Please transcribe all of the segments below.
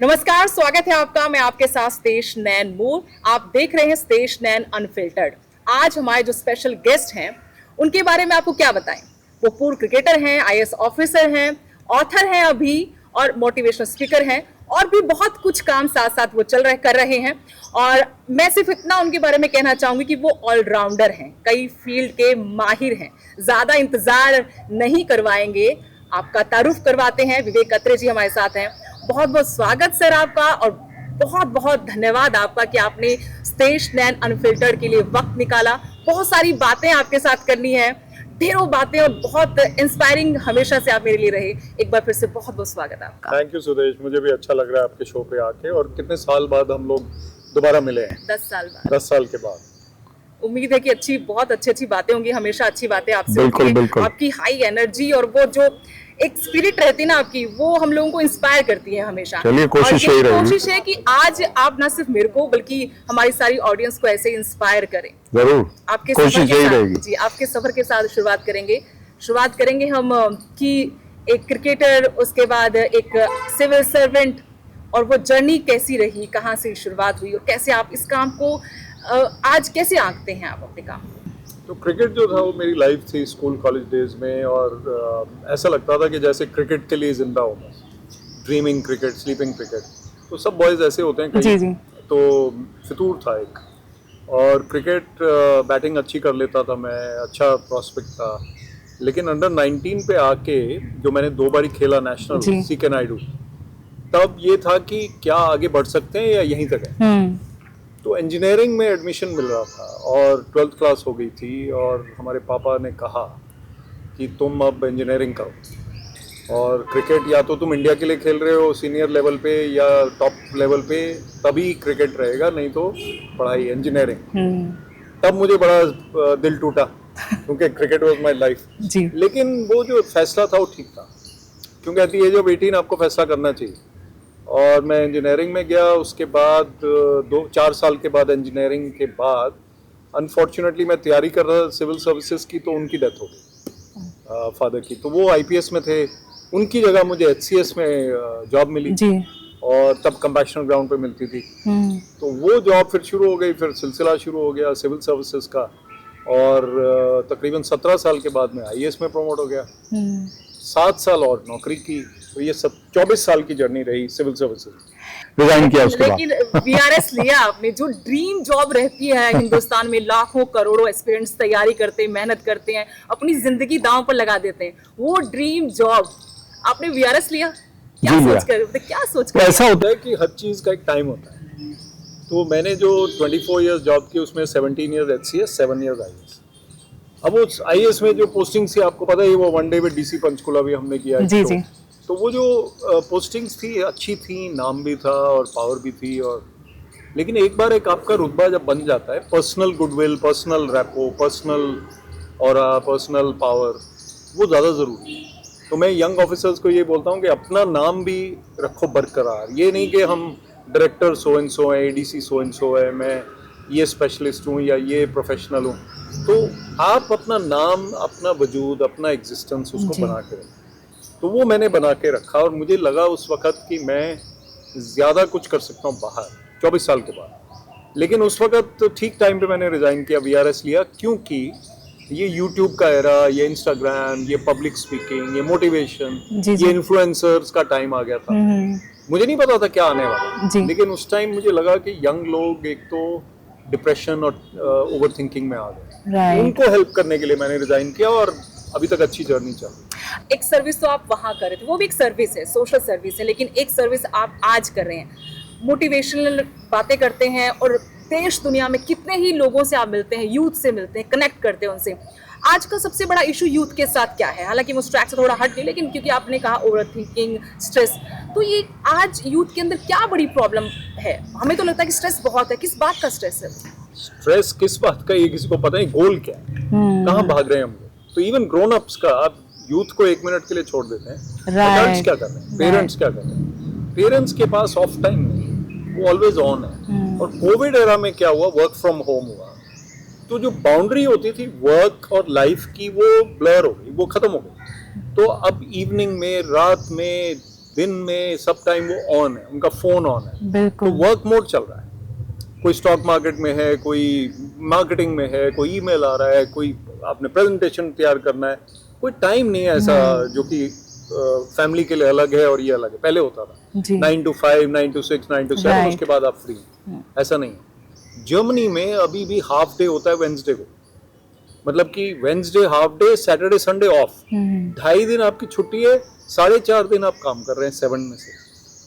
नमस्कार, स्वागत है आपका। मैं आपके साथ स्तेश नैन मूर। आप देख रहे हैं स्तेश नैन अनफिल्टर्ड। आज हमारे जो स्पेशल गेस्ट हैं उनके बारे में आपको क्या बताएं। वो पूर्व क्रिकेटर हैं, आईएएस ऑफिसर हैं, ऑथर हैं अभी, और मोटिवेशनल स्पीकर हैं, और भी बहुत कुछ काम साथ साथ वो कर रहे हैं। और मैं सिर्फ इतना उनके बारे में कहना चाहूंगी कि वो ऑलराउंडर हैं, कई फील्ड के माहिर हैं। ज्यादा इंतजार नहीं करवाएंगे, आपका तारुफ करवाते हैं। विवेक अत्रे जी हमारे साथ हैं। बहुत बहुत स्वागत सर आपका, और बहुत बहुत धन्यवाद आपका कि आपने स्तेश नैन अनफिल्टर्ड के लिए वक्त निकाला। बहुत सारी बातें आपके साथ करनी है, ढेरों बातें, और बहुत इंस्पायरिंग हमेशा से आप मेरे लिए रहे। एक बार फिर से बहुत बहुत स्वागत आपका। थैंक यू सुदेश, मुझे भी अच्छा लग रहा है आपके शो पे आके, और कितने साल बाद हम लोग दोबारा मिले हैं। 10 साल बाद। 10 साल के बाद। उम्मीद है कि बहुत अच्छी बातें होंगी। हमेशा अच्छी बातें आपसे बिल्कुल, होती हैं। बिल्कुल। आपकी हाई एनर्जी और वो जो एक स्पिरिट रहती है ना आपकी, वो हम लोगों को इंस्पायर करती है हमेशा। चलिए, कोशिश और यही रहेगी। कोशिश है कि आज आप ना सिर्फ मेरे को बल्कि हमारी सारी ऑडियंस को ऐसे इंस्पायर करें। जरूर, आपके कोशिश सफर के यही साथ रहेगी। जी, आपके सफर के साथ शुरुआत करेंगे हम कि एक क्रिकेटर, उसके बाद एक सिविल सर्वेंट, और वो जर्नी कैसी रही, कहाँ से शुरुआत हुई, और कैसे आप इस काम को आज कैसे आंकते हैं आप अपने काम। तो क्रिकेट जो था वो मेरी लाइफ थी स्कूल कॉलेज डेज में, और ऐसा लगता था कि जैसे क्रिकेट के लिए जिंदा हूँ मैं। ड्रीमिंग क्रिकेट, स्लीपिंग क्रिकेट, तो सब बॉयज ऐसे होते हैं जी कई। जी। तो फितूर था एक, और क्रिकेट बैटिंग अच्छी कर लेता था मैं, अच्छा प्रॉस्पेक्ट था। लेकिन अंडर 19 पे आके जो मैंने 2 बारी खेला नेशनल सीके नायडू, तब ये था कि क्या आगे बढ़ सकते हैं या यहीं तक है। तो इंजीनियरिंग में एडमिशन मिल रहा था, और 12th क्लास हो गई थी, और हमारे पापा ने कहा कि तुम अब इंजीनियरिंग करो, और क्रिकेट या तो तुम इंडिया के लिए खेल रहे हो सीनियर लेवल पे या टॉप लेवल पे, तभी क्रिकेट रहेगा, नहीं तो पढ़ाई इंजीनियरिंग। तब मुझे बड़ा दिल टूटा, क्योंकि क्रिकेट वाज माय लाइफ। लेकिन वो जो फैसला था वो ठीक था, क्योंकि एट द एज ऑफ 18 आपको फैसला करना चाहिए। और मैं इंजीनियरिंग में गया। उसके बाद 2-4 साल के बाद इंजीनियरिंग के बाद अनफॉर्चुनेटली मैं तैयारी कर रहा था सिविल सर्विसेज की, तो उनकी डेथ हो गई फादर की। तो वो आईपीएस में थे, उनकी जगह मुझे एचसीएस में जॉब मिली जी। और तब कंपैक्शन ग्राउंड पे मिलती थी। तो वो जॉब फिर शुरू हो गई, फिर सिलसिला शुरू हो गया सिविल सर्विसेज का, और तकरीबन 17 साल के बाद मैं आईएएस में प्रमोट हो गया। 7 साल और नौकरी की, तो ये 24 साल की जर्नी रही सिविल सर्विसेज। रिजाइन किया उसके बाद। लेकिन वीआरएस लिया आपने, जो ड्रीम जॉब रहती है हिंदुस्तान में, लाखों करोड़ों एस्पिरेंट्स तैयारी करते हैं, मेहनत करते हैं, अपनी जिंदगी दांव पर लगा देते हैं, वो ड्रीम जॉब आपने वीआरएस लिया। क्या सोच कर ऐसा होता है कि हर चीज का एक टाइम होता है। तो मैंने जो 24 इयर्स जॉब की, उसमें 17 इयर्स एचसीएस, 7 इयर्स आईएएस। अब वो आईएएस में जो पोस्टिंग थी, आपको पता है, वो वनडे में डीसी पंचकुला भी हमने किया जी जी। तो वो जो पोस्टिंग्स थी अच्छी थी, नाम भी था और पावर भी थी। और लेकिन एक बार एक आपका रुतबा जब बन जाता है, personal goodwill, personal rapport, personal और पर्सनल पावर, वो ज़्यादा ज़रूरी है। तो मैं यंग ऑफिसर्स को ये बोलता हूँ कि अपना नाम भी रखो बरकरार। ये नहीं कि हम डायरेक्टर सो एंड सो है, एडीसी सो एंड सो है, मैं ये स्पेशलिस्ट हूँ या ये प्रोफेशनल हूँ। तो आप अपना नाम, अपना वजूद, अपना एग्जिस्टेंस उसको बना के रखें। तो वो मैंने बना के रखा, और मुझे लगा उस वक़्त कि मैं ज़्यादा कुछ कर सकता हूँ बाहर 24 साल के बाद। लेकिन उस वक़्त तो ठीक टाइम पे मैंने रिज़ाइन किया, वीआरएस लिया, क्योंकि ये यूट्यूब का एरा, ये इंस्टाग्राम, ये पब्लिक स्पीकिंग, ये मोटिवेशन, ये इन्फ्लुएंसर्स का टाइम आ गया था। मुझे नहीं पता था क्या आने वाला, लेकिन उस टाइम मुझे लगा कि यंग लोग एक तो डिप्रेशन और ओवर थिंकिंग में आ गए। उनको हेल्प करने के लिए मैंने रिज़ाइन किया, और अभी तक अच्छी जर्नी चल रही है। एक सर्विस तो आप वहाँ कर रहे थे, वो भी एक सर्विस है, सोशल सर्विस है, लेकिन एक सर्विस आप आज कर रहे हैं, मोटिवेशनल बातें करते हैं, और देश दुनिया में कितने ही लोगों से आप मिलते हैं, यूथ से मिलते हैं, कनेक्ट करते हैं उनसे। आज का सबसे बड़ा इशू यूथ के साथ क्या है? हालांकि वो ट्रैक से थोड़ा हट गई, लेकिन क्योंकि आपने कहा ओवर थिंकिंग, स्ट्रेस, तो ये आज यूथ के अंदर क्या बड़ी प्रॉब्लम है? हमें तो लगता है कि स्ट्रेस बहुत है। किस बात का स्ट्रेस है? स्ट्रेस किस बात का, ये किसी को पता नहीं। गोल क्या है, कहाँ भाग रहे हैं हम लोग? तो इवन ग्रोन अप्स का, आप यूथ को 1 मिनट के लिए छोड़ देते हैं। एडल्ट्स क्या कर रहे हैं, पेरेंट्स क्या कर रहे हैं? पेरेंट्स के पास ऑफ टाइम नहीं, वो ऑलवेज ऑन है। और कोविड एरा में क्या हुआ, वर्क फ्रॉम होम हुआ, तो जो बाउंड्री होती थी वर्क और लाइफ की, वो ब्लर हो गई, वो खत्म हो गई। तो अब इवनिंग में, रात में दिन में सब टाइम वो ऑन है, उनका फोन ऑन है, तो बिल्कुल वर्क मोड चल रहा है। कोई स्टॉक मार्केट में है, कोई मार्केटिंग में है, कोई ईमेल आ रहा है, कोई आपने प्रेजेंटेशन तैयार करना है, कोई टाइम नहीं है ऐसा जो कि फैमिली के लिए अलग है और ये अलग है। पहले होता था जी 9 to 5, 9 to 6, 9 to 7, Right. उसके बाद आप फ्री। ऐसा नहीं है। जर्मनी में अभी भी हाफ डे होता है वेंसडे को, मतलब कि Wednesday half day, Saturday Sunday off, 2.5 दिन आपकी छुट्टी है, 4.5 दिन आप काम कर रहे हैं 7 में से।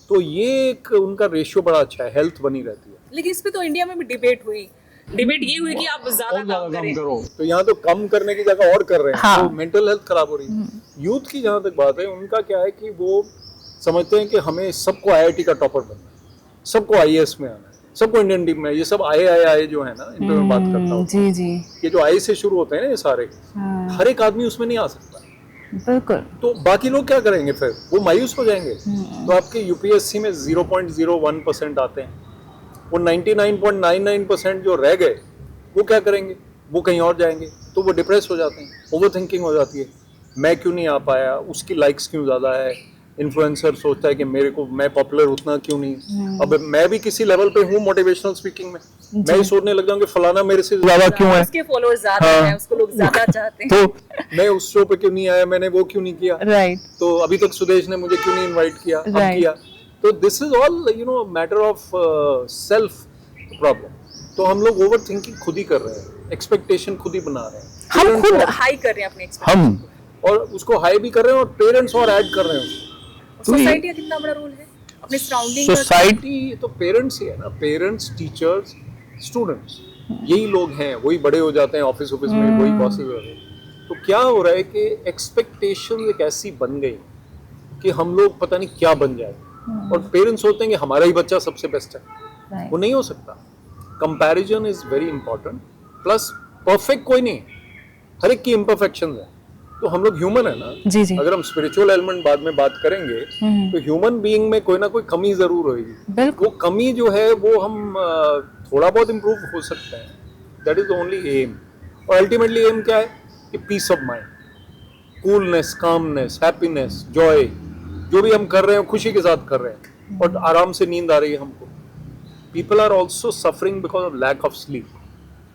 तो ये एक उनका रेशियो बड़ा अच्छा है, हेल्थ बनी रहती है। लेकिन इस पे तो इंडिया में भी डिबेट हुई, डिबेट ये हुई कि आप ज्यादा काम करें। तो यहाँ तो कम करने की जगह और कर रहे हैं, हाँ। तो मेंटल हेल्थ खराब हो रही है। यूथ की जहाँ तक बात है, उनका क्या है कि वो समझते हैं कि हमें सबको आईआईटी का टॉपर बनना है, सबको आईएएस में आना है, सबको इंडियन टीम में। ये सब आए जो है ना, इन पे मैं बात करता हूँ। जी जी ये जो आई से शुरू होते हैं ना ये सारे, हर एक आदमी उसमें नहीं आ सकता। बिल्कुल तो बाकी लोग क्या करेंगे फिर? वो मायूस हो जाएंगे। तो आपके यूपीएससी में 0.01% आते हैं, वो 99.99% जो रह गए वो क्या करेंगे? वो कहीं और जाएंगे, तो वो डिप्रेस हो जाते हैं, ओवर थिंकिंग हो जाती है। मैं क्यों नहीं आ पाया, उसकी लाइक्स क्यों ज़्यादा है, इन्फ्लुएंसर सोचता है कि मेरे को, मैं पॉपुलर उतना क्यों नहीं। अब मैं भी किसी लेवल पे हूँ मोटिवेशनल स्पीकिंग में, मैं ही सोचने लग जाऊँ कि फलाना मेरे से ज़्यादा क्यों है, उसके फॉलोअर्स ज्यादा हाँ। हैं, उसको लोग ज्यादा चाहते हैं। तो मैं उस शो पे क्यों नहीं आया, मैंने वो क्यों नहीं किया, राइट तो अभी तक सुदेश ने मुझे क्यों नहीं इनवाइट किया, अब Right. किया। तो this is all matter of self problem. तो हम लोग ओवर थिंकिंग खुद ही कर रहे हैं, एक्सपेक्टेशन खुद ही बना रहे हैं, हम खुद हाई कर रहे हैं अपने हम, और उसको हाई भी कर रहे हैं और पेरेंट्स और ऐड कर रहे हैं उसको। सोसाइटी का कितना बड़ा रोल है अपने सराउंडिंग का। सोसाइटी तो पेरेंट्स ही है ना, पेरेंट्स, टीचर्स, स्टूडेंट्स, यही लोग हैं, वही बड़े हो जाते हैं ऑफिस में, वही बॉसेस हो रहे हैं। तो क्या हो रहा है कि एक्सपेक्टेशन एक ऐसी बन गई कि हम लोग पता नहीं क्या बन जाए, और पेरेंट्स सोचते हैं कि हमारा ही बच्चा सबसे बेस्ट है। वो नहीं हो सकता। Comparison is very important, plus perfect कोई नहीं, हर एक की इम्परफेक्शन है। तो हम लोग ह्यूमन है ना, जी जी अगर हम स्पिरिचुअल एलिमेंट बाद में बात करेंगे, तो ह्यूमन बीइंग में कोई ना कोई कमी जरूर होगी। बिल्कुल वो कमी जो है वो हम थोड़ा बहुत इम्प्रूव हो सकते हैं, that is the only aim. और अल्टीमेटली एम क्या है कि peace of mind, coolness, calmness, happiness, joy, जो भी हम कर रहे हैं खुशी के साथ कर रहे हैं, और आराम से नींद आ रही है हमको। People are also suffering because of lack of sleep,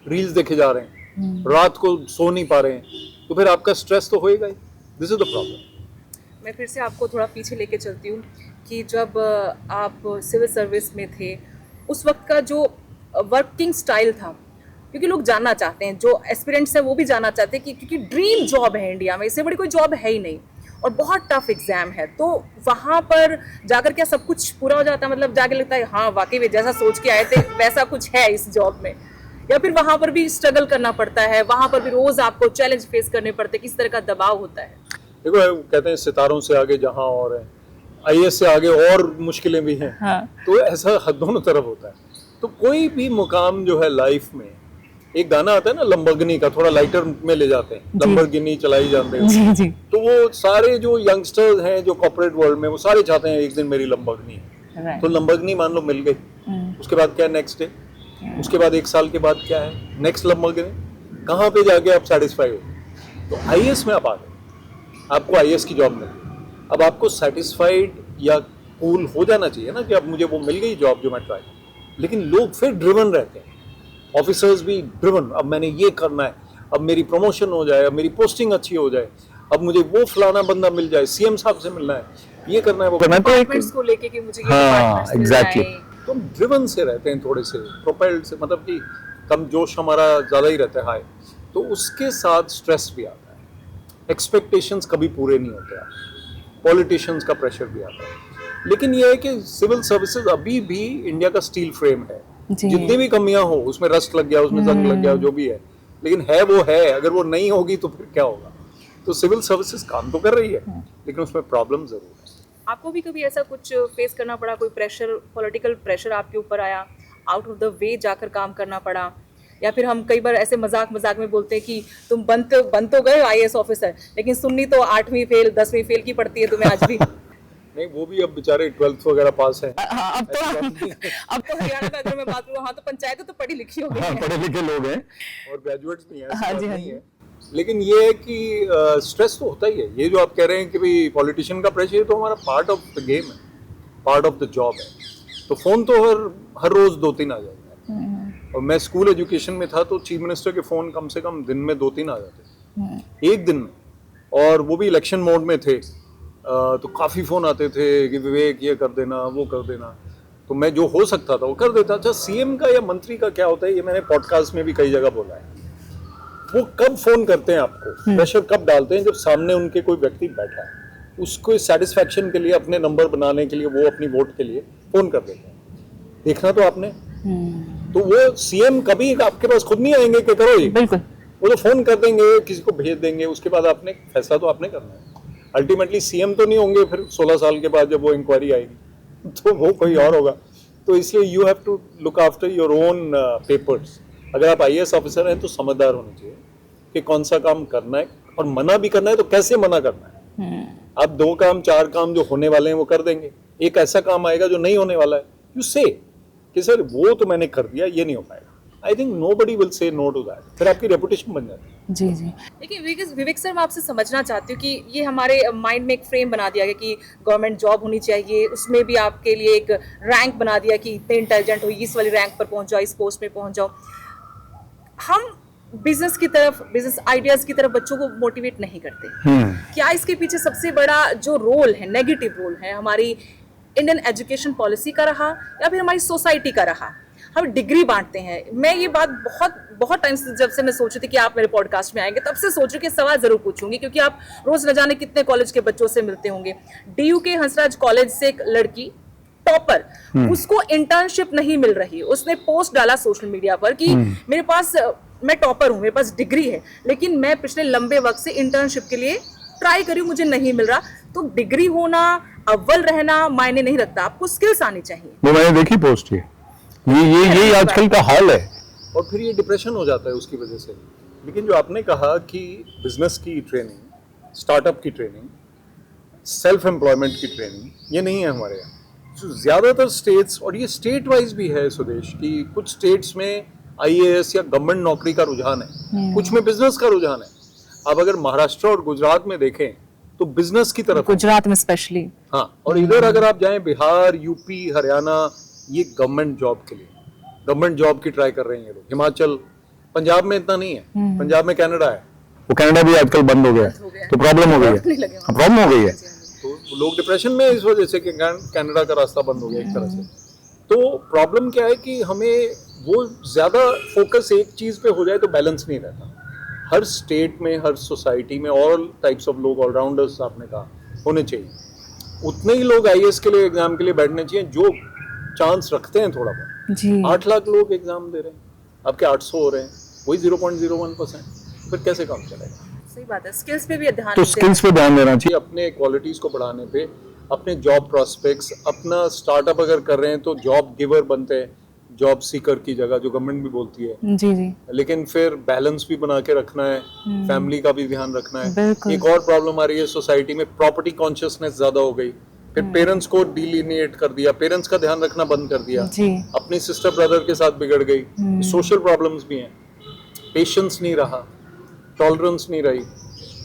reels देखे जा रहे हैं, रात को सो नहीं पा रहे हैं, तो फिर आपका स्ट्रेस तो होएगा ही। This is the problem. मैं फिर से आपको थोड़ा पीछे लेके चलती हूँ कि जब आप सिविल सर्विस में थे, उस वक्त का जो वर्किंग स्टाइल था, क्योंकि लोग जानना चाहते हैं, जो एस्पिरेंट्स हैं वो भी जानना चाहते हैं कि क्योंकि ड्रीम जॉब है इंडिया में, इससे बड़ी कोई जॉब है ही नहीं, और बहुत टफ एग्जाम है, तो वहाँ पर जाकर क्या सब कुछ पूरा हो जाता है? मतलब जाके लगता है हाँ वाकई में जैसा सोच के आए थे वैसा कुछ है इस जॉब में, या फिर वहाँ पर भी स्ट्रगल करना पड़ता है, वहाँ पर भी रोज आपको चैलेंज फेस करने पड़ते हैं, किस तरह का दबाव होता है? देखो, कहते हैं सितारों से आगे जहां और है, आईएएस से आगे और मुश्किलें भी हैं। हाँ तो ऐसा दोनों तरफ होता है। तो कोई भी मुकाम जो है लाइफ में, एक गाना आता है ना लंबरगिनी का, थोड़ा लाइटर में ले जाते हैं, लंबरगिनी चलाई जाते हैं। जी जी तो वो सारे जो यंगस्टर्स हैं जो कॉर्पोरेट वर्ल्ड में, वो सारे चाहते हैं एक दिन मेरी लंबरगिनी है। राइट तो लंबरगिनी मान लो मिल गई, उसके बाद क्या है नेक्स्ट डे, उसके बाद 1 साल के बाद क्या है नेक्स्ट लंबरगिनी, कहाँ पे जाके आप सेटिस्फाई हो? तो आईएएस में आप आ गए, आपको आईएएस की जॉब मिली। अब आपको सेटिस्फाइड या कूल हो जाना चाहिए ना कि अब मुझे वो मिल गई जॉब जो मैं ट्राई, लेकिन लोग फिर ड्रिवन रहते हैं, ऑफिसर्स भी ड्रिवन, अब मैंने ये करना है, अब मेरी प्रमोशन हो जाए, अब मेरी पोस्टिंग अच्छी हो जाए, अब मुझे वो फलाना बंदा मिल जाए, सीएम साहब से मिलना है, ये करना है, वो करना है। तो डिपार्टमेंट्स को लेके कि मुझे ये हाँ, डिपार्टमेंट्स मिल exactly. जाएं। तो हम ड्रिवन से रहते हैं, थोड़े से प्रोपेल्ड से, मतलब कि कम जोश हमारा ज़्यादा ही रहता है, हाई। तो उसके साथ स्ट्रेस भी आता है, एक्सपेक्टेशंस कभी पूरे नहीं होते हैं, पॉलिटिशियंस का प्रेशर भी आता है। लेकिन ये है कि सिविल सर्विसेज अभी भी इंडिया का स्टील फ्रेम है, जितनी भी कमियां हो, उसमें रस्ट लग गया, उसमें जंग लग गया, जो भी है, लेकिन है वो है। अगर वो नहीं होगी तो फिर क्या होगा? तो सिविल सर्विसेज काम तो कर रही है, लेकिन उसमें प्रॉब्लम जरूर है। आपको भी कभी ऐसा कुछ फेस करना पड़ा, कोई प्रेशर, पॉलिटिकल प्रेशर आपके ऊपर आया, आउट ऑफ द वे जाकर काम करना पड़ा? या फिर हम कई बार ऐसे मजाक में बोलते हैं कि तुम बन तो गए आईएएस ऑफिसर, लेकिन सुननी तो 8वीं फेल 10वीं फेल की पड़ती है तुम्हें आज भी। नहीं, वो भी अब बेचारे 12th वगैरह पास है। अब तो हरियाणा में अगर मैं बात करूँ, हाँ तो पंचायत तो पढ़ी लिखी हो गई है। पढ़े लिखे लोग हैं और ग्रेजुएट्स भी हैं, हाँ जी, हाँ नहीं जी। है। लेकिन ये है कि स्ट्रेस तो होता ही है। ये जो आप कह रहे हैं कि भाई पॉलिटिशियन का प्रेशर, तो हमारा पार्ट ऑफ द गेम है, पार्ट ऑफ द जॉब है। तो फोन तो हर रोज 2-3 आ जाएगा। और मैं स्कूल एजुकेशन में था तो चीफ मिनिस्टर के फोन कम से कम दिन में 2-3 आ जाते, एक दिन में, और वो भी इलेक्शन मोड में थे। तो काफी फोन आते थे कि विवेक ये कर देना, वो कर देना। तो मैं जो हो सकता था वो कर देता। अच्छा, सीएम का या मंत्री का क्या होता है, ये मैंने पॉडकास्ट में भी कई जगह बोला है, वो कब फोन करते हैं आपको, प्रेशर कब डालते हैं, जब सामने उनके कोई व्यक्ति बैठा है, उसको सेटिस्फैक्शन के लिए, अपने नंबर बनाने के लिए, वो अपनी वोट के लिए फोन कर देते हैं। देखना तो आपने, तो वो सीएम कभी आपके पास खुद नहीं आएंगे कि करो ये, बिल्कुल, वो तो फोन कर देंगे, किसी को भेज देंगे, उसके बाद आपने फैसला तो आपने करना है। अल्टीमेटली सीएम तो नहीं होंगे फिर 16 साल के बाद जब वो इंक्वायरी आएगी, तो वो कोई और होगा। तो इसलिए you have to look after your own papers. अगर आप आईएएस ऑफिसर हैं तो समझदार होने चाहिए कि कौन सा काम करना है, और मना भी करना है तो कैसे मना करना है। आप 2 काम 4 काम जो होने वाले हैं वो कर देंगे, एक ऐसा काम आएगा जो नहीं होने वाला है, यू से कि सर वो तो मैंने कर दिया, ये नहीं हो पाएगा। I think nobody will say no to that, फिर आपकी रेपुटेशन बन जाती है। जी जी। देखिए विवेक सर, मैं आपसे समझना चाहती हूँ कि ये हमारे माइंड में एक फ्रेम बना दिया गया कि गवर्नमेंट जॉब होनी चाहिए, उसमें भी आपके लिए एक रैंक बना दिया कि इतने इंटेलिजेंट हो, इस वाली रैंक पर पहुंच जाओ, इस पोस्ट पे पहुंच जाओ। हम बिजनेस की तरफ, बिजनेस आइडियाज की तरफ बच्चों को मोटिवेट नहीं करते। क्या इसके पीछे सबसे बड़ा जो रोल है, नेगेटिव रोल है, हमारी इंडियन एजुकेशन पॉलिसी का रहा या फिर हमारी सोसाइटी का रहा? हम डिग्री बांटते हैं। मैं ये बात बहुत टाइम से, जब से मैं सोची थी कि आप मेरे पॉडकास्ट में आएंगे, तब से सोचू कि सवाल जरूर पूछूंगी, क्योंकि आप रोज न जाने कितने कॉलेज के बच्चों से मिलते होंगे। डीयू के हंसराज कॉलेज से एक लड़की टॉपर, उसको इंटर्नशिप नहीं मिल रही। उसने पोस्ट डाला सोशल मीडिया पर कि मेरे पास, मैं टॉपर हूँ, मेरे पास डिग्री है, लेकिन मैं पिछले लंबे वक्त से इंटर्नशिप के लिए ट्राई करी, मुझे नहीं मिल रहा। तो डिग्री होना, अव्वल रहना मायने नहीं रखता, आपको स्किल्स आनी चाहिए। वो मैंने देखी पोस्ट ये आजकल का हाल है। और फिर ये डिप्रेशन हो जाता है उसकी वजह से। लेकिन जो आपने कहा कि बिजनेस की ट्रेनिंग, स्टार्टअप की ट्रेनिंग, सेल्फ एम्प्लॉयमेंट की ट्रेनिंग, ये नहीं है हमारे यहाँ। तो ज़्यादातर स्टेट्स, और ये स्टेट वाइज भी है सुदेश, कि कुछ स्टेट्स में आईएएस या गवर्नमेंट नौकरी का रुझान है, कुछ में बिजनेस का रुझान है। अब अगर महाराष्ट्र और गुजरात में देखें तो बिजनेस की तरफ, गुजरात में स्पेशली, हाँ, और इधर अगर आप जाएं बिहार, यूपी, हरियाणा, ये गवर्नमेंट जॉब के लिए, गवर्नमेंट जॉब की ट्राई कर रहे हैं ये लोग। हिमाचल, पंजाब में इतना नहीं है, पंजाब में कनाडा है, वो कनाडा भी आजकल बंद हो गया, तो प्रॉब्लम हो गई है, प्रॉब्लम हो गई है। तो लोग डिप्रेशन में इस वजह से कि कनाडा का रास्ता बंद हो गया एक तरह से। तो प्रॉब्लम क्या है कि हमें वो ज्यादा फोकस एक चीज पे हो जाए तो बैलेंस नहीं रहता। हर स्टेट में, हर सोसाइटी में ऑल टाइप्स ऑफ लोग, ऑलराउंडर्स आपने कहा, होने चाहिए। उतने ही लोग आईएएस के लिए, एग्जाम के लिए बैठने चाहिए जो चांस रखते हैं थोड़ा बहुत। 8 लाख लोग एग्जाम दे रहे हैं, आपके 800 हो रहे हैं, वही 0.01%, फिर कैसे काम चलेगा? सही बात है। स्किल्स पे भी ध्यान, तो स्किल्स पे ध्यान देना चाहिए, अपने क्वालिटीज को बढ़ाने पे, अपने जॉब प्रोस्पेक्ट्स, अपना स्टार्टअप अगर कर रहे हैं तो जॉब गिवर बनते हैं, जॉब सीकर की जगह, जो गवर्नमेंट भी बोलती है। जी जी। लेकिन फिर बैलेंस भी बना के रखना है, फैमिली का भी ध्यान रखना है। एक और प्रॉब्लम आ रही है सोसाइटी में, प्रॉपर्टी कॉन्शियसनेस ज्यादा हो गई, फिर पेरेंट्स को डिलीनिएट कर दिया, पेरेंट्स का ध्यान रखना बंद कर दिया, अपनी सिस्टर ब्रदर के साथ बिगड़ गई। सोशल प्रॉब्लम्स भी हैं, पेशेंस नहीं रहा, टॉलरेंस नहीं रही,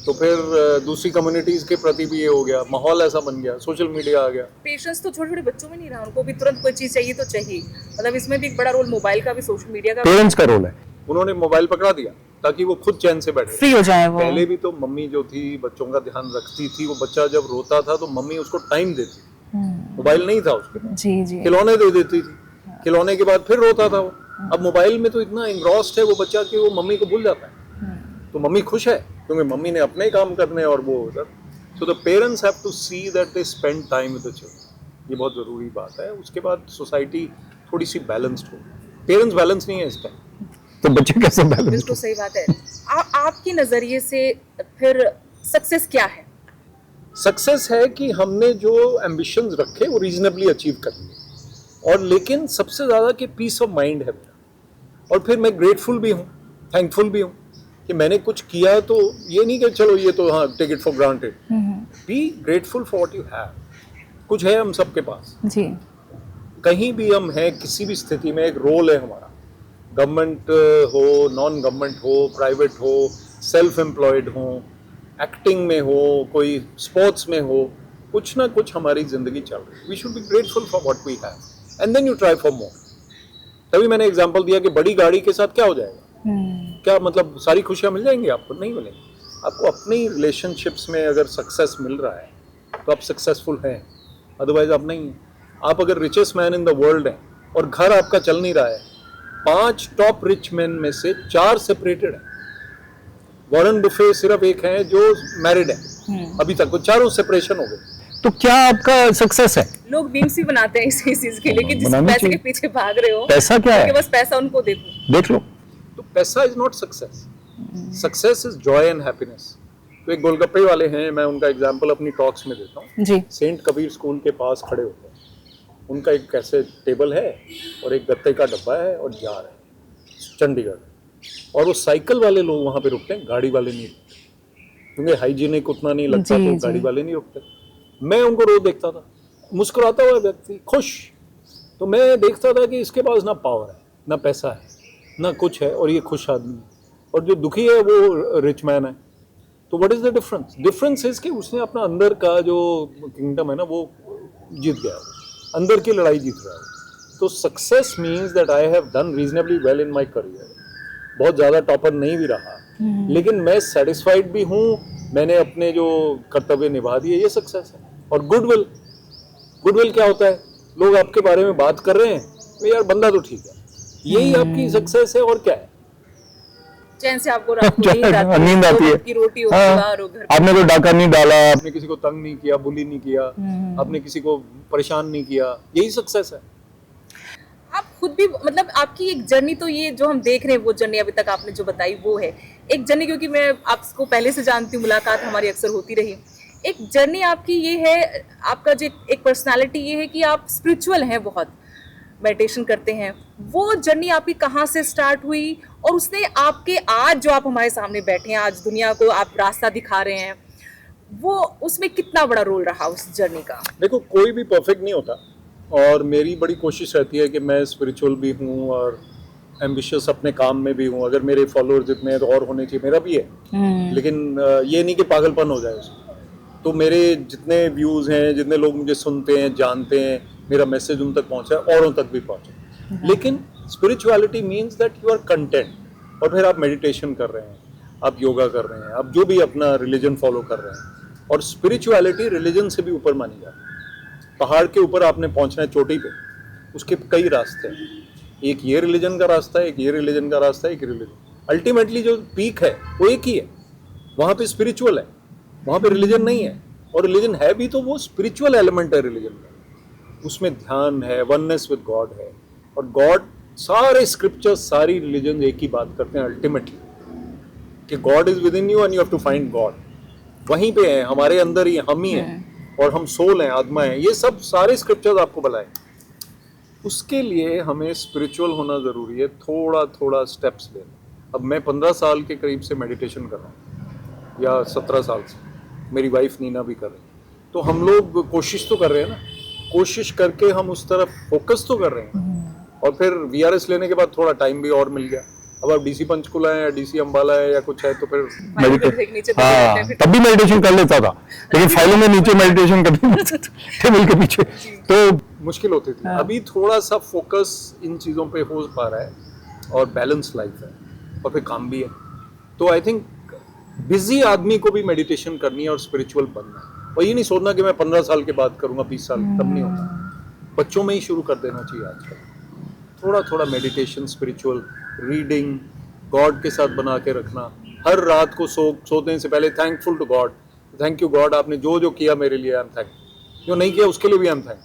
तो फिर दूसरी कम्युनिटीज के प्रति भी ये हो गया, माहौल ऐसा बन गया, सोशल मीडिया आ गया। पेशेंस तो छोटे छोटे बच्चों में नहीं रहा, उनको भी तुरंत कोई चीज चाहिए तो चाहिए। मतलब इसमें भी एक बड़ा रोल मोबाइल का भी, सोशल मीडिया का, पेरेंट्स का रोल है। उन्होंने मोबाइल पकड़ा दिया ताकि वो खुद चैन से बैठे, फ्री हो जाए वो। पहले भी तो मम्मी जो थी बच्चों का ध्यान रखती थी, वो बच्चा जब रोता था तो मम्मी उसको टाइम देती, मोबाइल नहीं था उसके पास, जी जी, खिलौने दे देती थी, खिलौने के बाद फिर रोता था वो। अब मोबाइल में तो इतना इंग्रॉस्ड है वो बच्चा कि वो मम्मी को भूल जाता है। तो मम्मी खुश है क्योंकि मम्मी ने अपने काम करने और वो उधर। So the parents have to see that they spend time with the children, ये बहुत ज़रूरी बात है। उसके बाद सोसाइटी थोड़ी सी बैलेंस्ड हो। पेरेंट्स बैलेंस नहीं है इस टाइम, तो बच्चे कैसे बैलेंस? बिल्कुल सही बात है। आपकी नजरिए से फिर सक्सेस क्या है? सक्सेस है कि हमने जो एम्बिशंस रखे वो रीजनेबली अचीव कर लिए, और लेकिन सबसे ज़्यादा कि पीस ऑफ माइंड है मेरा। और फिर मैं ग्रेटफुल भी हूँ, थैंकफुल भी हूँ कि मैंने कुछ किया। तो ये नहीं कि चलो ये तो हाँ take it for granted, be grateful for what you have. कुछ है हम सबके पास जी, कहीं भी हम हैं, किसी भी स्थिति में एक रोल है हमारा, गवर्नमेंट हो, नॉन गवर्नमेंट हो, प्राइवेट हो, सेल्फ एम्प्लॉयड हो, एक्टिंग में हो, कोई स्पोर्ट्स में हो, कुछ ना कुछ हमारी जिंदगी चल रही है. We should be grateful for what we have and then you try for more. तभी मैंने एग्जांपल दिया कि बड़ी गाड़ी के साथ क्या हो जाएगा. क्या मतलब सारी खुशियां मिल जाएंगी आपको? नहीं मिलेंगी. आपको अपने रिलेशनशिप्स में अगर सक्सेस मिल रहा है तो आप सक्सेसफुल हैं, अदरवाइज आप नहीं हैं. आप अगर richest man in the world हैं और घर आपका चल नहीं रहा है, 5 टॉप रिच मैन में से 4 सेपरेटेड हैं. वॉरेन बुफे सिर्फ एक है जो मैरिड है अभी तक, वो चारों सेपरेशन हो गए. तो क्या आपका सक्सेस है? लोग मीम्स भी बनाते हैं इस चीज के लिए कि जिस बनानी पैसे के चाहिए. पीछे भाग रहे हो, पैसा क्या है? उनके बस पैसा उनको देखो. देख लो. तो पैसा is not success. Success is Joy and happiness. तो एक गोलगप्पे वाले हैं, मैं उनका एग्जांपल अपनी टॉक्स में देता हूँ. जी. सेंट कबीर स्कूल के पास खड़े होते हैं. उनका एक कैसे टेबल है और एक गत्ते का डब्बा है और जार है, चंडीगढ़. और वो साइकिल वाले लोग वहाँ पे रुकते हैं, गाड़ी वाले नहीं रुकते, क्योंकि हाइजीनिक उतना नहीं लगता. जी, तो जी. गाड़ी वाले नहीं रुकते. मैं उनको रोज देखता था, मुस्कुराता हुआ व्यक्ति, खुश. तो मैं देखता था कि इसके पास ना पावर है, ना पैसा है, ना कुछ है, और ये खुश आदमी है. और जो दुखी है वो रिच मैन है. तो what is the difference? Difference is कि उसने अपना अंदर का जो किंगडम है ना वो जीत गया, अंदर की लड़ाई जीत रहा है. तो success means that I have done reasonably well in my career. बहुत ज़्यादा टॉपर नहीं भी रहा, लेकिन मैं सेटिस्फाइड भी हूँ, मैंने अपने जो कर्तव्य निभा दिए, ये सक्सेस है. और गुडविल, गुडविल क्या होता है? लोग आपके बारे में बात कर रहे हैं, तो यार बंदा तो ठीक है, यही आपकी सक्सेस है. और क्या है? चैन से आपको रात को नींद आती है. की रोटी हो, हाँ. बाहर हो, घर पे. आपने कोई डाका नहीं डाला, आपने किसी को तंग नहीं किया, बुली नहीं किया, आपने किसी को परेशान नहीं किया, यही सक्सेस है. आप खुद भी मतलब आपकी एक जर्नी, तो ये जो हम देख रहे हैं वो जर्नी अभी तक आपने जो बताई वो है एक जर्नी, क्योंकि मैं आपको पहले से जानती हूँ, मुलाकात हमारी अक्सर होती रही. एक जर्नी आपकी ये है, आपका जो एक पर्सनालिटी ये है कि आप स्पिरिचुअल हैं, बहुत मेडिटेशन करते हैं. वो जर्नी आपकी कहाँ से स्टार्ट हुई और उसने आपके आज जो आप हमारे सामने बैठे हैं, आज दुनिया को आप रास्ता दिखा रहे हैं, वो उसमें कितना बड़ा रोल रहा उस जर्नी का? देखो, कोई भी परफेक्ट नहीं होता, और मेरी बड़ी कोशिश रहती है कि मैं स्पिरिचुअल भी हूँ और एम्बिशियस अपने काम में भी हूँ. अगर मेरे फॉलोअर्स जितने तो और होने चाहिए, मेरा भी है, लेकिन ये नहीं कि पागलपन हो जाए उसमें. तो मेरे जितने व्यूज़ हैं, जितने लोग मुझे सुनते हैं, जानते हैं, मेरा मैसेज उन तक पहुँचा है, औरों तक भी पहुँचे. लेकिन spirituality means that you are content. और फिर आप मेडिटेशन कर रहे हैं, आप योगा कर रहे हैं, आप जो भी अपना रिलीजन फॉलो कर रहे हैं. और स्पिरिचुअलिटी रिलीजन से भी ऊपर मानी जाती है. पहाड़ के ऊपर आपने पहुंचना है, चोटी पे, उसके कई रास्ते हैं. एक ये रिलीजन का रास्ता है, एक ये रिलीजन का रास्ता है, एक रिलीजन. अल्टीमेटली जो पीक है वो एक ही है. वहाँ पे स्पिरिचुअल है, वहाँ पे रिलीजन नहीं है. और रिलीजन है भी तो वो स्पिरिचुअल एलिमेंट है रिलीजन में. उसमें ध्यान है, वननेस विद गॉड है. और गॉड, सारे स्क्रिप्चर्स, सारी रिलीजन एक ही बात करते हैं अल्टीमेटली, कि God is within you and you have to find God. वहीं पे है, हमारे अंदर ही हम ही हैं, और हम सोल हैं, आत्मा है. ये सब सारे स्क्रिप्चर्स आपको बताएं. उसके लिए हमें स्पिरिचुअल होना ज़रूरी है, थोड़ा थोड़ा स्टेप्स लेना. अब मैं 15 साल के करीब से मेडिटेशन कर रहा हूँ, या 17 साल से. मेरी वाइफ नीना भी कर रही है. तो हम लोग कोशिश तो कर रहे हैं ना, कोशिश करके हम उस तरफ फोकस तो कर रहे हैं. और फिर VRS लेने के बाद थोड़ा टाइम भी और मिल गया. अब आप DC पंचकुला है या DC अम्बाला है या कुछ है, तो फिर हाँ, तब भी मेडिटेशन कर लेता था, लेकिन फाइलों में नीचे मेडिटेशन करते टेबल के पीछे, तो मुश्किल होती थी. अभी थोड़ा सा फोकस इन चीज़ों पे हो पा रहा है, और बैलेंस लाइफ है, और फिर काम भी है. तो आई थिंक बिजी आदमी को भी मेडिटेशन करनी है और स्पिरिचुअल बनना है. और ये नहीं सोचना कि मैं 15 साल के बाद करूँगा, 20 साल, तब नहीं होता. बच्चों में ही शुरू कर देना चाहिए आजकल. थोड़ा थोड़ा मेडिटेशन, स्पिरिचुअल रीडिंग, गॉड के साथ बना के रखना. हर रात को सोने से पहले thankful to God, thank you God, आपने जो जो किया मेरे लिए, आई एम थैंक. जो नहीं किया उसके लिए भी आई एम थैंक.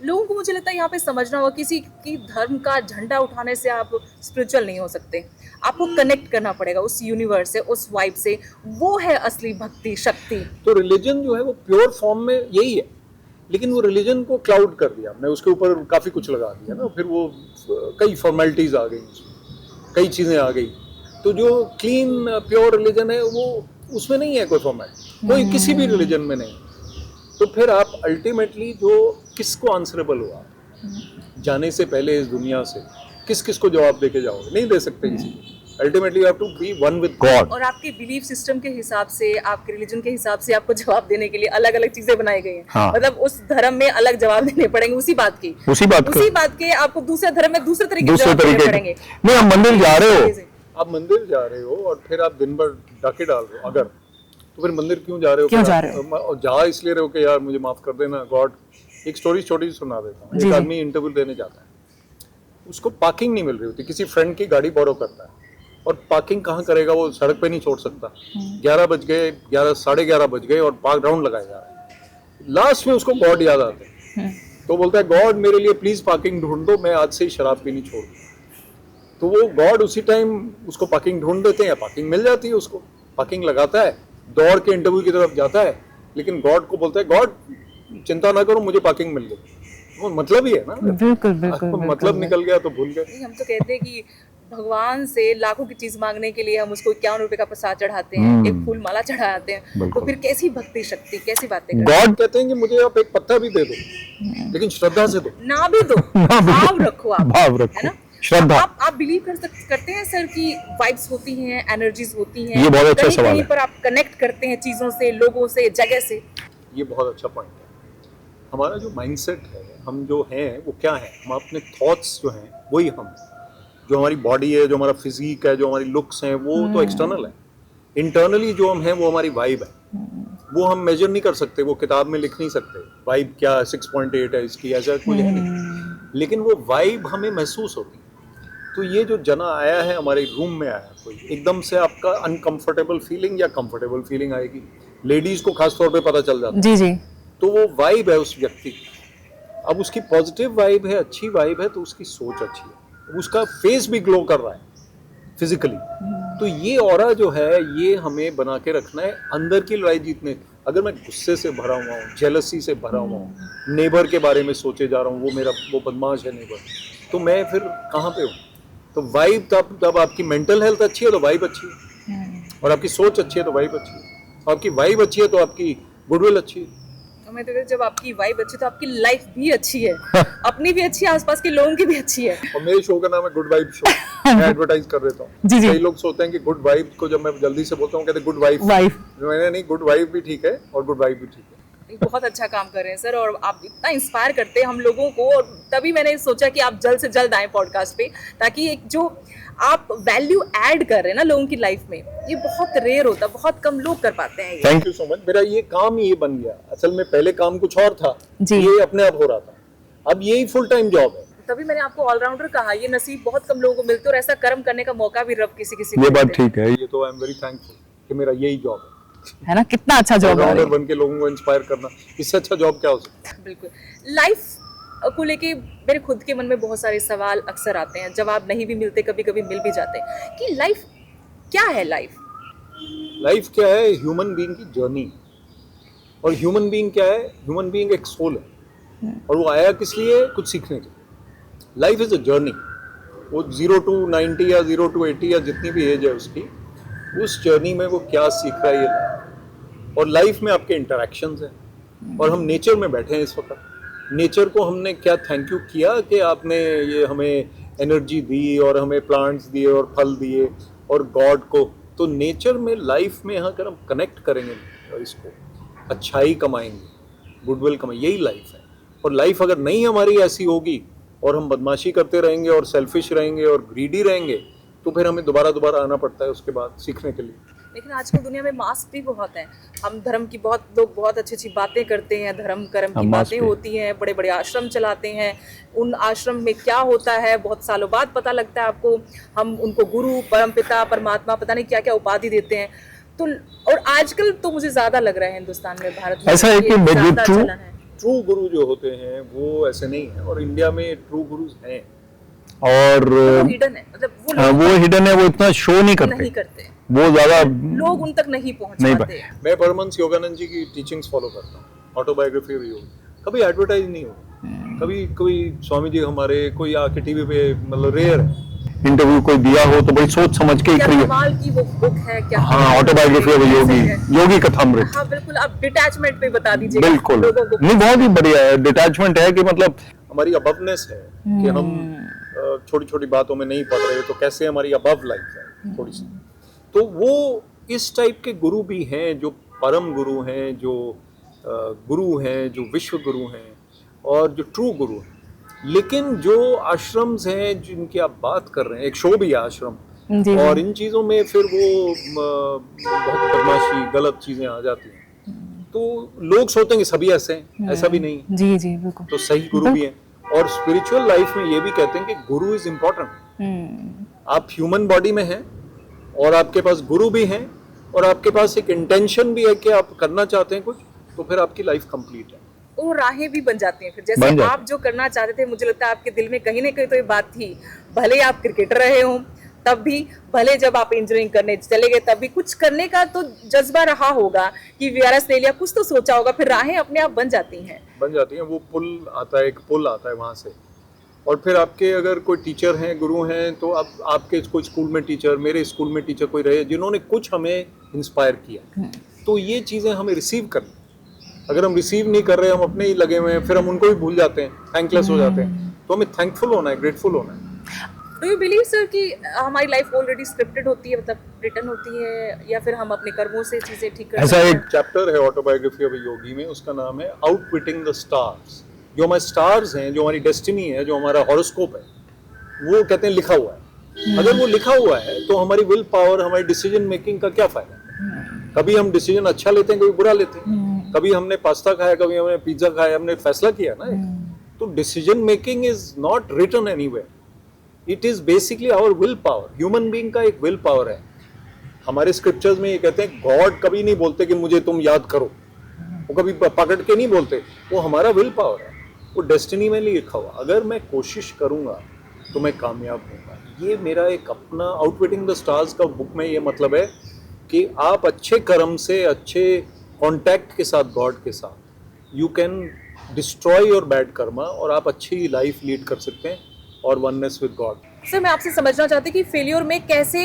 लोगों को मुझे लगता है यहाँ पे समझना होगा, किसी की धर्म का झंडा उठाने से आप स्पिरिचुअल नहीं हो सकते. आपको कनेक्ट करना पड़ेगा उस यूनिवर्स से, उस वाइब से. वो है असली भक्ति शक्ति. तो रिलीजन जो है वो प्योर फॉर्म में यही है, लेकिन वो रिलीजन को क्लाउड कर दिया हमने, उसके ऊपर काफ़ी कुछ लगा दिया ना. फिर वो कई फॉर्मेलिटीज़ आ गई, कई चीज़ें आ गई. तो जो क्लीन प्योर रिलीजन है वो, उसमें नहीं है कोई फॉर्मेलिटी, कोई किसी भी रिलीजन में नहीं. तो फिर आप अल्टीमेटली जो किसको आंसरेबल हो, आप जाने से पहले इस दुनिया से किस किस को जवाब दे के जाओगे? नहीं दे सकते किसी को. Ultimately you have to be one with God. और आपके बिलीफ सिस्टम के हिसाब से, आपके रिलीजन के हिसाब से आपको जवाब देने के लिए अलग अलग चीजें बनाई गई हैं। हाँ। मतलब उस धर्म में अलग जवाब देने पड़ेंगे उसी बात के आपको दूसरे धर्म में दूसरे तरीके के जवाब देने पड़ेंगे। नहीं, आप मंदिर जा रहे हो, आप मंदिर जा रहे हो और फिर आप दिन भर डाके डाल रहे हो अगर, तो फिर मंदिर क्यों जा रहे हो? क्यों जा रहे हो? और जा इसलिए रहे हो कि यार मुझे माफ कर देना गॉड। एक स्टोरी छोटी सी सुना देता हूँ। एक आदमी इंटरव्यू देने जाता है, उसको पार्किंग नहीं मिल रही होती, किसी फ्रेंड की गाड़ी बोरो करता है और पार्किंग कहाँ करेगा, वो सड़क पे नहीं छोड़ सकता। 11 बज गए, 11 बज गए और पार्क ग्राउंड लगाया जा रहा है। लास्ट में उसको गॉड याद आते हैं, तो बोलता है गॉड मेरे लिए प्लीज पार्किंग ढूंढ दो, मैं आज से ही शराब पीनी छोड़ दूँ। तो वो गॉड उसी टाइम उसको पार्किंग ढूंढ देते हैं, पार्किंग मिल जाती है उसको, पार्किंग लगाता है, दौड़ के इंटरव्यू की तरफ जाता है, लेकिन गॉड को बोलता है गॉड चिंता ना करो मुझे पार्किंग मिल गई। वो मतलब ही है ना, बिल्कुल बिल्कुल मतलब निकल गया तो भूल गए। हम तो कहते हैं कि भगवान से लाखों की चीज मांगने के लिए हम उसको 51 रुपए का प्रसाद चढ़ाते हैं, एक फूल माला चढ़ाते हैं, तो फिर कैसी भक्ति शक्ति, कैसी बातें करते हैं। गॉड कहते हैं कि मुझे आप एक पत्ता भी दे दो, लेकिन श्रद्धा से दो, ना भी दो, भाव रखो आप, भाव रखो, है ना? श्रद्धा। आप बिलीव करते हैं सर कि वाइब्स होती हैं, एनर्जीज होती हैं, ये बहुत अच्छा कहीं सवाल कहीं है। पर आप कनेक्ट करते हैं चीजों से, लोगों से, जगह से। ये बहुत अच्छा पॉइंट है। हमारा जो माइंडसेट है, हम जो हैं वो क्या है, हम अपने थॉट्स जो हैं वही हम, जो हमारी बॉडी है, जो हमारा फिजिक है, जो हमारी लुक्स हैं, वो तो एक्सटर्नल है। इंटरनली जो हम हैं वो हमारी वाइब है, वो हम मेजर नहीं कर सकते, वो किताब में लिख नहीं सकते वाइब क्या 6.8 है इसकी, ऐसा कुछ है नहीं, लेकिन वो वाइब हमें महसूस होती है। तो ये जो जना आया है हमारे रूम में, आया कोई एकदम से आपका अनकंफर्टेबल फीलिंग या कंफर्टेबल फीलिंग आएगी, लेडीज को खास तौर पे पता चल जाता है। जी जी। तो वो वाइब है उस व्यक्ति की। अब उसकी पॉजिटिव वाइब है, अच्छी वाइब है, तो उसकी सोच अच्छी है, उसका फेस भी ग्लो कर रहा है फिजिकली। तो ये ऑरा जो है ये हमें बना के रखना है अंदर की लड़ाई जीतने। अगर मैं गुस्से से भरा हुआ हूँ, जेलसी से भरा हुआ हूँ, नेबर के बारे में सोचे जा रहा हूँ, वो बदमाश है नेबर, तो मैं फिर कहाँ पे हूँ? तो वाइब तब आपकी मेंटल हेल्थ अच्छी है तो वाइब अच्छी है, और आपकी सोच अच्छी है तो वाइब अच्छी है, आपकी वाइब अच्छी है तो आपकी गुडविल अच्छी है। मैं तो कहती हूँ, जब आपकी वाइब अच्छी तो आपकी लाइफ भी अच्छी है, अपनी भी अच्छी है, आसपास के लोगों की भी अच्छी है। और मेरे शो का नाम है गुड वाइब शो, मैं एडवर्टाइज कर देता हूँ। जी जी। कई लोग सोचते हैं कि गुड वाइब को जब मैं जल्दी से बोलता हूँ कहते हैं गुड वाइफ, मैंने नहीं, गुड वाइब भी ठीक है और गुड वाइब भी ठीक है। बहुत अच्छा काम कर रहे हैं सर, और आप इतना इंस्पायर करते हैं हम लोगों को, और तभी मैंने सोचा कि आप जल्द से जल्द आए पॉडकास्ट पे, ताकि एक जो आप वैल्यू ऐड कर रहे हैं ना लोगों की लाइफ में, ये बहुत रेयर होता है, बहुत कम लोग कर पाते हैं। Thank you so much. मेरा ये काम ही ये बन गया, असल में पहले काम कुछ और था, ये अपने आप हो रहा था, अब यही फुल टाइम जॉब है। तभी मैंने आपको ऑलराउंडर कहा, ये नसीब बहुत कम लोगों को मिलते और ऐसा कर्म करने का मौका भी रब किसी ये बात ठीक है। ये तो आई एम वेरी थैंकफुल कि मेरा यही जॉब है ना, कितना अच्छा जॉब है। ऑलराउंडर बन के लोगों को इंस्पायर करना, इससे अच्छा जॉब क्या हो सकता है? बिल्कुल। लाइफ को लेके मेरे खुद के मन में बहुत सारे सवाल अक्सर आते हैं, जवाब नहीं भी मिलते, कभी कभी मिल भी जाते हैं कि लाइफ क्या है। लाइफ क्या है? ह्यूमन बीइंग की जर्नी। और ह्यूमन बीइंग क्या है? ह्यूमन बीइंग एक सोल है, और वो आया किस लिए? कुछ सीखने के लिए। Life is a journey. वो 0 to 90 या 0 to 80 या जितनी भी एज है उसकी, उस जर्नी में वो क्या सीख रहा है ये। और लाइफ में आपके इंटरेक्शंस हैं, और हम नेचर में बैठे हैं इस वक्त। नेचर को हमने क्या थैंक यू किया कि आपने ये हमें एनर्जी दी और हमें प्लांट्स दिए और फल दिए, और गॉड को। तो नेचर में, लाइफ में अगर हम कनेक्ट करेंगे इसको, अच्छाई कमाएंगे, गुडविल कमाएंगे, यही लाइफ है। और लाइफ अगर नहीं हमारी ऐसी होगी और हम बदमाशी करते रहेंगे और सेल्फिश रहेंगे और ग्रीडी रहेंगे, तो फिर हमें दोबारा आना पड़ता है उसके बाद सीखने के लिए। लेकिन आजकल दुनिया में मास्क भी बहुत हैं। हम धर्म की लोग बहुत अच्छी बातें करते हैं, धर्म कर्म की बातें होती हैं, बड़े बड़े आश्रम चलाते हैं। उन आश्रम में क्या होता है बहुत सालों बाद पता लगता है आपको। हम उनको गुरु, परमपिता, परमात्मा, पता नहीं क्या क्या उपाधि देते हैं। तो और आजकल तो मुझे ज्यादा लग रहा है हिंदुस्तान में, भारत में ऐसा है कि ट्रू गुरु जो होते हैं वो ऐसे नहीं है, और इंडिया में ट्रू गुरुज हैं, और वो हिडन है, मतलब वो हिडन है, वो इतना शो नहीं करते, वो ज्यादा लोग उन तक नहीं पहुंच पाते। मैं परमहंस योगानंद जी की टीचिंग्स फॉलो करता हूँ, ऑटोबायोग्राफी भी होगी, कभी एडवर्टाइज नहीं होगा, कभी कोई स्वामी जी हमारे कोई आके टीवी पे, मतलब रेयर है इंटरव्यू कोई दिया हो तो बड़ी सोच समझ के कमाल की वो बुक है क्या? हाँ, ऑटोबायोग्राफी ऑफ योगी कथामृत। हाँ बिल्कुल, आप डिटैचमेंट पे बता दीजिए। बिल्कुल नहीं, बहुत ही बढ़िया है। डिटैचमेंट है कि मतलब हमारी अबवनेस है कि हम छोटी छोटी बातों में नहीं पड़ रहे, तो कैसे हमारी अबव लाइफ है। थोड़ी सी। तो वो इस टाइप के गुरु भी हैं जो परम गुरु हैं, जो गुरु हैं, जो विश्व गुरु हैं और जो ट्रू गुरु हैं। लेकिन जो आश्रम्स हैं जिनकी आप बात कर रहे हैं, एक शो भी है आश्रम, जी, और इन चीज़ों में फिर वो बहुत बदमाशी गलत चीज़ें आ जाती हैं। तो लोग सोचते हैं कि सभी ऐसे हैं, ऐसा भी नहीं है। जी जी बिल्कुल। तो सही गुरु भी हैं। और स्पिरिचुअल लाइफ में ये भी कहते हैं कि गुरु इज इम्पोर्टेंट। आप ह्यूमन बॉडी में हैं और आपके पास गुरु भी हैं और आपके पास एक इंटेंशन भी है कि आप करना चाहते हैं कुछ, तो फिर आपकी लाइफ कंप्लीट है। वो राहें भी बन जाती हैं फिर, बन जैसे जाती आप जो करना चाहते थे, मुझे लगता है आपके दिल में कहीं ना कहीं तो ये बात थी, भले आप क्रिकेटर रहे हो तब भी, भले जब आप इंजीनियरिंग करने चले गए तब भी कुछ करने का तो जज्बा रहा होगा कि वीआरएस ले लिया, कुछ तो सोचा होगा, फिर राहें अपने आप बन जाती हैं। वो पुल आता है, एक पुल आता है वहाँ से। और फिर आपके अगर कोई टीचर हैं, गुरु हैं, तो अब आपके कोई स्कूल में टीचर, मेरे स्कूल में टीचर कोई रहे जिन्होंने कुछ हमें इंस्पायर किया, तो ये चीज़ें हमें रिसीव करनी। अगर हम रिसीव नहीं कर रहे, हम अपने ही लगे हुए हैं, फिर हम उनको भी भूल जाते हैं, थैंकलेस हो जाते हैं। तो हमें थैंकफुल होना है, ग्रेटफुल होना है। डू यू बिलीव सर कि हमारी लाइफ ऑलरेडी स्क्रिप्टेड होती है, मतलब रिटन होती है, या फिर हम अपने कर्मों से चीजें ठीक कर ऐसा सकते हैं? एक चैप्टर है ऑटोबायोग्राफी ऑफ अ योगी में, उसका नाम है आउटविटिंग द स्टार्स। जो हमारे स्टार्स हैं, जो हमारी डेस्टिनी है, जो हमारा हॉरोस्कोप है, वो कहते हैं लिखा हुआ है। अगर वो लिखा हुआ है तो हमारी विल पावर, हमारी डिसीजन मेकिंग का क्या फायदा? कभी हम डिसीजन अच्छा लेते हैं, कभी बुरा लेते हैं। कभी हमने पास्ता खाया, कभी हमने पिज्जा खाया, हमने फैसला किया ना। तो decision making is not written anywhere, it is basically our will power. Human being का एक विल पावर है। हमारे स्क्रिप्चर्स में ये कहते हैं गॉड कभी नहीं बोलते कि मुझे तुम याद करो, वो कभी पकड़ के नहीं बोलते, वो हमारा विल पावर है, वो डेस्टिनी में नहीं लिखा हुआ। अगर मैं कोशिश करूंगा तो मैं कामयाब होऊंगा। ये मेरा एक अपना आउटविटिंग द स्टार्स का बुक में ये मतलब है कि आप अच्छे कर्म से, अच्छे कांटेक्ट के साथ, गॉड के साथ, you can destroy your bad Karma और आप अच्छी लाइफ लीड कर सकते हैं और वननेस विद गॉड। सर मैं आपसे समझना चाहती हूँ कि फेलियर में कैसे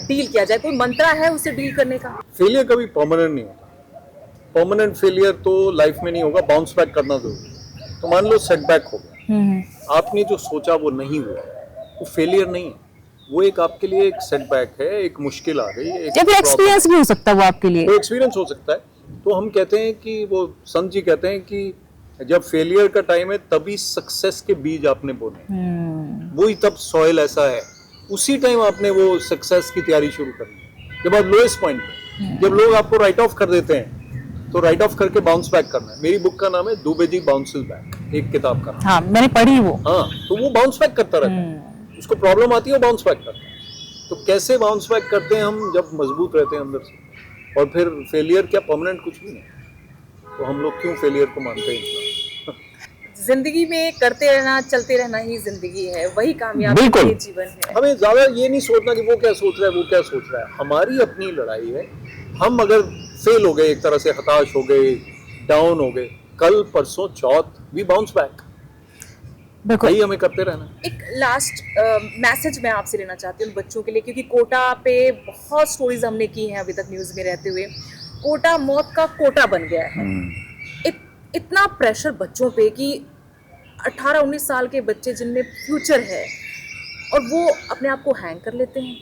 डील किया जाए, कोई मंत्र है उससे डील करने का? फेलियर कभी परमानेंट नहीं होता। परमानेंट फेलियर तो लाइफ में नहीं होगा, बाउंस बैक करना जरूरी है। तो मान लो सेटबैक हो गया, आपने जो सोचा वो नहीं हुआ, वो फेलियर नहीं है, वो एक आपके लिए एक सेटबैक है, एक मुश्किल आ गई, एक एक्सपीरियंस भी हो सकता है वो आपके लिए। तो एक्सपीरियंस हो सकता है। तो हम कहते हैं कि वो संत जी कहते हैं कि जब फेलियर का टाइम है तभी सक्सेस के बीज आपने बोने, वही तब सॉइल ऐसा है, उसी टाइम आपने वो सक्सेस की तैयारी शुरू करनी है। जब आप लोएस्ट पॉइंट पे, जब लोग आपको राइट ऑफ कर देते हैं, तो राइट ऑफ करके बाउंस बैक करना है। मेरी बुक का नाम है दुबे जी बाउंसेस बैक, एक किताब का। हाँ मैंने पढ़ी वो। हाँ, तो वो बाउंस बैक करता रहता है, उसको प्रॉब्लम आती है, वो बाउंस बैक करता है। तो कैसे बाउंस बैक करते हैं हम? जब मजबूत रहते हैं अंदर से। और फिर फेलियर क्या परमानेंट कुछ भी नहीं, तो हम लोग क्यों फेलियर को मानते हैं? जिंदगी में करते रहना, चलते रहना ही जिंदगी है, वही कामयाबी बिल्कुल। का जीवन है। हमें ज्यादा ये नहीं सोचना कि वो क्या सोच रहा है, वो क्या सोच रहा है। हमारी अपनी लड़ाई है। हम अगर फेल हो गए, एक तरह से हताश हो गए, डाउन हो गए, कल परसों चौथ वी बाउंस बैक, यही हमें करते रहना। एक लास्ट मैसेज मैं आपसे लेना चाहती हूँ बच्चों के लिए, क्योंकि कोटा पे बहुत स्टोरीज हमने की हैं अभी तक न्यूज़ में रहते हुए। कोटा मौत का कोटा बन गया है। इतना प्रेशर बच्चों पे कि 18-19 साल के बच्चे जिनमें फ्यूचर है और वो अपने आप को हैंग कर लेते हैं,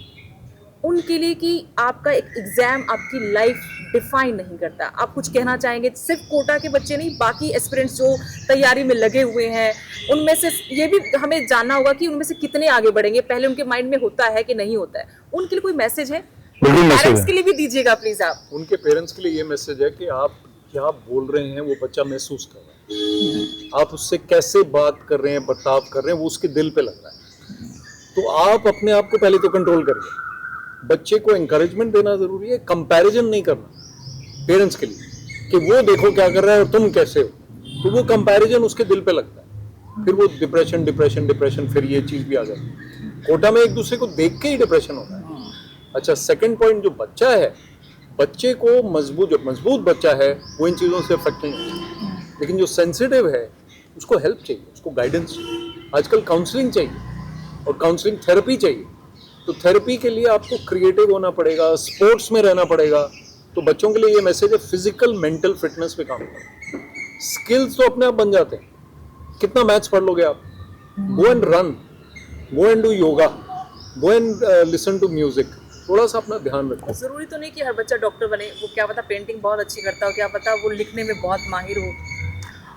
उनके लिए कि आपका एक एग्जाम आपकी लाइफ डिफाइन नहीं करता। आप कुछ कहना चाहेंगे? सिर्फ कोटा के बच्चे नहीं, बाकी एस्पिरेंट्स जो तैयारी में लगे हुए हैं, उनमें से ये भी हमें जानना होगा कि उनमें से कितने आगे बढ़ेंगे, पहले उनके माइंड में होता है कि नहीं होता है। उनके लिए कोई मैसेज है? पेरेंट्स के लिए भी दीजिएगा प्लीज आप। उनके पेरेंट्स के लिए ये मैसेज है कि आप क्या बोल रहे हैं वो बच्चा महसूस कर रहा है, आप उससे कैसे बात कर रहे हैं, बर्ताव कर रहे हैं, वो उसके दिल पे लग रहा है। तो आप अपने आप को पहले तो कंट्रोल करिए। बच्चे को एनकरेजमेंट देना जरूरी है, कंपैरिजन नहीं करना पेरेंट्स के लिए कि वो देखो क्या कर रहा है और तुम कैसे हो। तो वो कंपैरिजन उसके दिल पे लगता है, फिर वो डिप्रेशन, फिर ये चीज भी आ जाती। कोटा में एक दूसरे को देख के ही डिप्रेशन होता है। अच्छा, सेकंड पॉइंट, जो बच्चा है, बच्चे को जो मजबूत बच्चा है वो इन चीज़ों से अफेक्ट नहीं होता, लेकिन जो सेंसिटिव है उसको हेल्प चाहिए, उसको गाइडेंस चाहिए। आजकल काउंसलिंग चाहिए और काउंसलिंग थेरेपी चाहिए। तो थेरेपी के लिए आपको क्रिएटिव होना पड़ेगा, स्पोर्ट्स में रहना पड़ेगा। तो बच्चों के लिए ये मैसेज है, फिजिकल मेंटल फिटनेस पे काम करो। स्किल्स तो अपने आप बन जाते हैं। कितना मैथ्स पढ़ लोगे आप? Go and run, go and do yoga, go and listen to music, थोड़ा सा अपना ध्यान रखो। जरूरी तो नहीं कि हर बच्चा डॉक्टर बने, वो क्या पता पेंटिंग बहुत अच्छी करता हो, क्या पता वो लिखने में बहुत माहिर हो।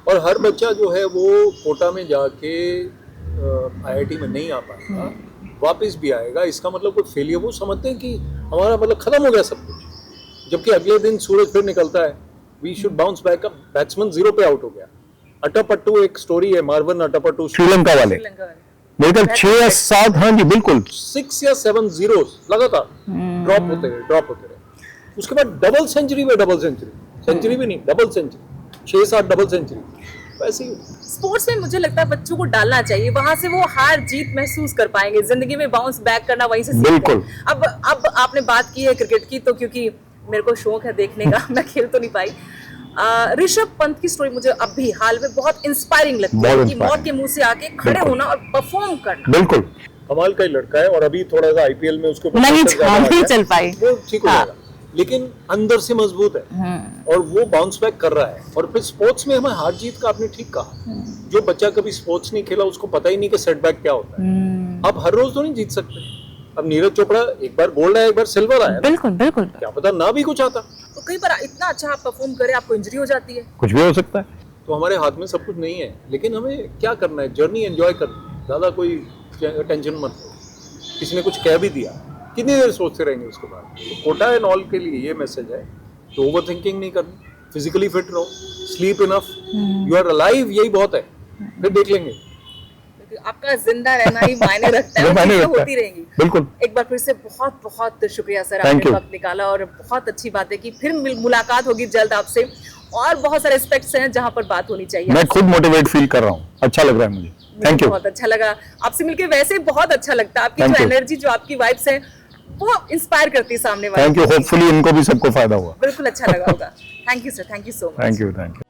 और हर बच्चा जो है वो कोटा में जाके IIT में नहीं आ पाएगा, वापस भी आएगा, इसका मतलब कोई फेलियर, वो समझते हैं कि हमारा मतलब खत्म हो गया सब कुछ, जबकि अगले दिन सूरज फिर निकलता है। We should bounce back up. Batsman 0 पे आउट हो गया, अट्टापट्टू एक स्टोरी है, मार्वन अट्टापट्टू, श्रीलंका वाले श्रीलंका वाले। मेरे ख्याल 6 या 7, हाँ जी बिल्कुल 6 या 7 जीरोस लगातार ड्रॉप होते रहे। उसके बाद डबल सेंचुरी में डबल सेंचुरी भी नहीं, डबल सेंचुरी, 6-7 डबल सेंचुरी, वैसे ही। स्पोर्ट्स में मुझे लगता है बच्चों को डालना चाहिए, वहां से वो हार जीत महसूस कर पाएंगे, जिंदगी में बाउंस बैक करना वहीं से सीखते हैं। बिल्कुल। अब आपने बात की है क्रिकेट की, तो क्योंकि मेरे को शौक है देखने का मैं खेल तो नहीं पाई। ऋषभ पंत की स्टोरी मुझे अब भी हाल में बहुत इंस्पायरिंग लगती है, कि मौत के मुंह से आके खड़े होना और परफॉर्म करना। बिल्कुल कमाल का ही लड़का है, और अभी थोड़ा सा IPL में उसको नहीं नहीं चल पाई, वो ठीक हो जाएगा, लेकिन अंदर से मजबूत है और वो बाउंस बैक कर रहा है। और फिर स्पोर्ट्स में हमें हार जीत का आपने ठीक कहा, जो बच्चा कभी स्पोर्ट्स नहीं खेला उसको पता ही नहीं कि सेटबैक क्या होता है। आप हर रोज तो नहीं जीत सकते। अब नीरज चोपड़ा एक बार गोल्ड आया, एक बार सिल्वर आया, बिल्कुल बिल्कुल। क्या पता ना भी कुछ आता। तो कई बार इतना अच्छा आप परफॉर्म करें, आपको इंजरी हो जाती है। कुछ भी हो सकता है। तो हमारे हाथ में सब कुछ नहीं है, लेकिन हमें क्या करना है, जर्नी एंजॉय करनी, ज्यादा कोई टेंशन मत लो। किसी ने कुछ कह भी दिया, कितनी देर सोचते रहेंगे उसके बाद। तो कोटा एंड ऑल के लिए ये मैसेज है, तो ओवर थिंकिंग नहीं करनी, फिजिकली फिट रहो, sleep enough, you are alive, यही बहुत है, फिर देख लेंगे। आपका जिंदा रहना ही मायने रखता है, मायने चीजें रखता है। होती रहेंगी। बिल्कुल। एक बार फिर से बहुत बहुत शुक्रिया सर, Thank आपने you. वक्त निकाला और बहुत अच्छी बातें की। फिर मुलाकात होगी जल्द आपसे, और बहुत सारे एस्पेक्ट्स हैं जहां पर बात होनी चाहिए। मैं खुद मोटिवेट फील कर रहा हूँ, अच्छा लग रहा है मुझे। Thank you. बहुत अच्छा लगा आपसे मिलके, वैसे बहुत अच्छा लगता है। आपकी Thank जो you. एनर्जी, जो आपकी वाइब्स है, वो इंस्पायर करती है सामने वाले। थैंक यू, होपफुली इनको भी सबको फायदा हुआ। बिल्कुल अच्छा लगा होगा। Thank you sir, thank you so much. Thank you.